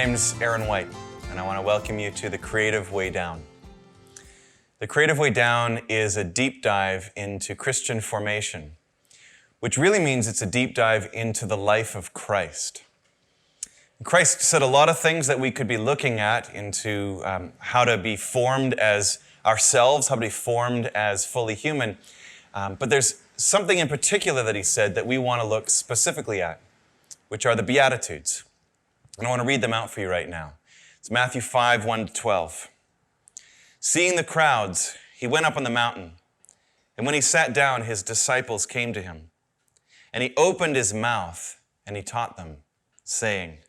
name's Aaron White, and I want to welcome you to The Creative Way Down. The Creative Way Down is a deep dive into Christian formation, which really means it's a deep dive into the life of Christ. Christ said a lot of things that we could be looking at into how to be formed as ourselves, how to be formed as fully human. But there's something in particular that he said that we want to look specifically at, which are the Beatitudes. And I want to read them out for you right now. It's Matthew 5, 1-12. Seeing the crowds, he went up on the mountain. And when he sat down, his disciples came to him. And he opened his mouth and he taught them, saying,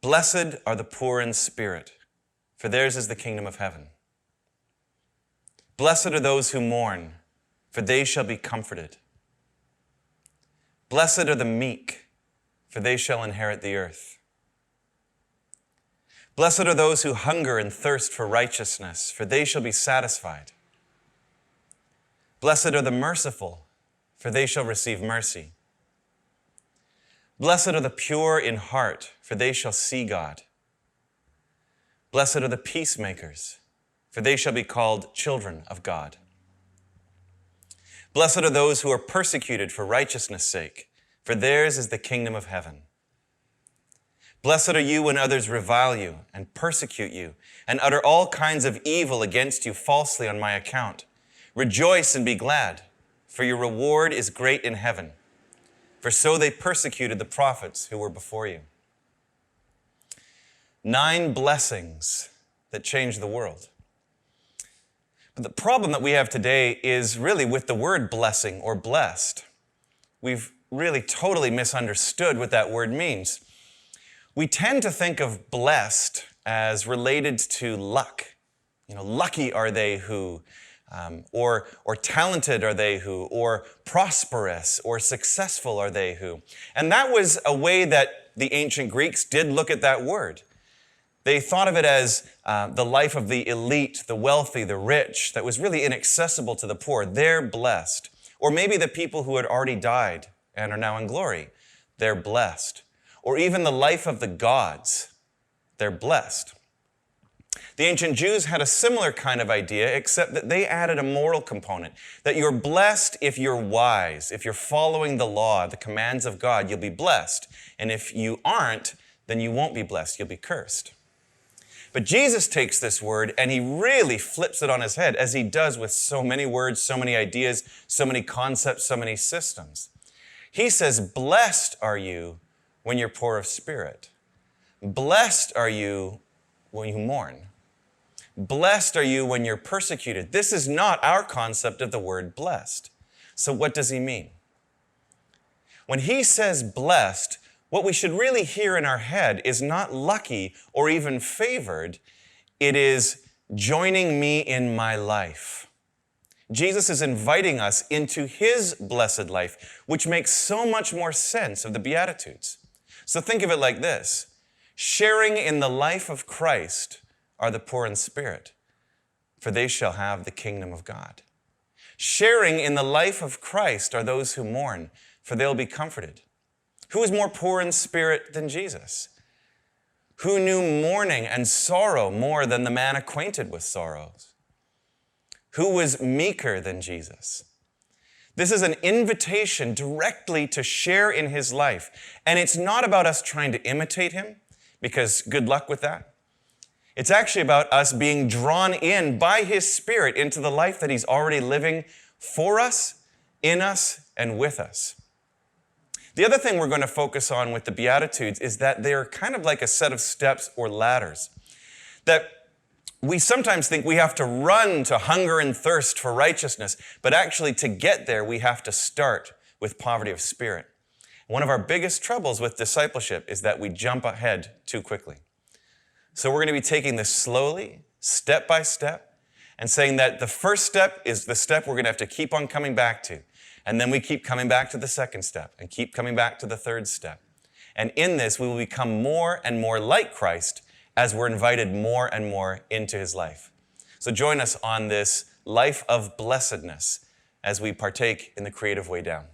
Blessed are the poor in spirit, for theirs is the kingdom of heaven. Blessed are those who mourn, for they shall be comforted. Blessed are the meek, for they shall inherit the earth. Blessed are those who hunger and thirst for righteousness, for they shall be satisfied. Blessed are the merciful, for they shall receive mercy. Blessed are the pure in heart, for they shall see God. Blessed are the peacemakers, for they shall be called children of God. Blessed are those who are persecuted for righteousness' sake, for theirs is the kingdom of heaven. Blessed are you when others revile you and persecute you and utter all kinds of evil against you falsely on my account. Rejoice and be glad, for your reward is great in heaven. For so they persecuted the prophets who were before you. 9 blessings that changed the world. But the problem that we have today is really with the word blessing or blessed. We've really totally misunderstood what that word means. We tend to think of blessed as related to luck. Lucky are they who, or talented are they who, or prosperous or successful are they who. And that was a way that the ancient Greeks did look at that word. They thought of it as the life of the elite, the wealthy, the rich, that was really inaccessible to the poor. They're blessed. Or maybe the people who had already died and are now in glory. They're blessed. Or even the life of the gods. They're blessed. The ancient Jews had a similar kind of idea, except that they added a moral component, that you're blessed if you're wise. If you're following the law, the commands of God, you'll be blessed. And if you aren't, then you won't be blessed. You'll be cursed. But Jesus takes this word and he really flips it on his head, as he does with so many words, so many ideas, so many concepts, so many systems. He says, blessed are you when you're poor of spirit. Blessed are you when you mourn. Blessed are you when you're persecuted. This is not our concept of the word blessed. So what does he mean? When he says blessed, what we should really hear in our head is not lucky or even favored. It is joining me in my life. Jesus is inviting us into his blessed life, which makes so much more sense of the Beatitudes. So think of it like this. Sharing in the life of Christ are the poor in spirit, for they shall have the kingdom of God. Sharing in the life of Christ are those who mourn, for they'll be comforted. Who is more poor in spirit than Jesus? Who knew mourning and sorrow more than the man acquainted with sorrows? Who was meeker than Jesus? This is an invitation directly to share in his life. And it's not about us trying to imitate him, because good luck with that. It's actually about us being drawn in by his Spirit into the life that he's already living for us, in us, and with us. The other thing we're going to focus on with the Beatitudes is that they're kind of like a set of steps or ladders. That we sometimes think we have to run to hunger and thirst for righteousness, but actually to get there, we have to start with poverty of spirit. One of our biggest troubles with discipleship is that we jump ahead too quickly. So we're going to be taking this slowly, step by step, and saying that the first step is the step we're going to have to keep on coming back to. And then we keep coming back to the second step and keep coming back to the third step. And in this, we will become more and more like Christ as we're invited more and more into his life. So join us on this life of blessedness as we partake in the Creative Way Down.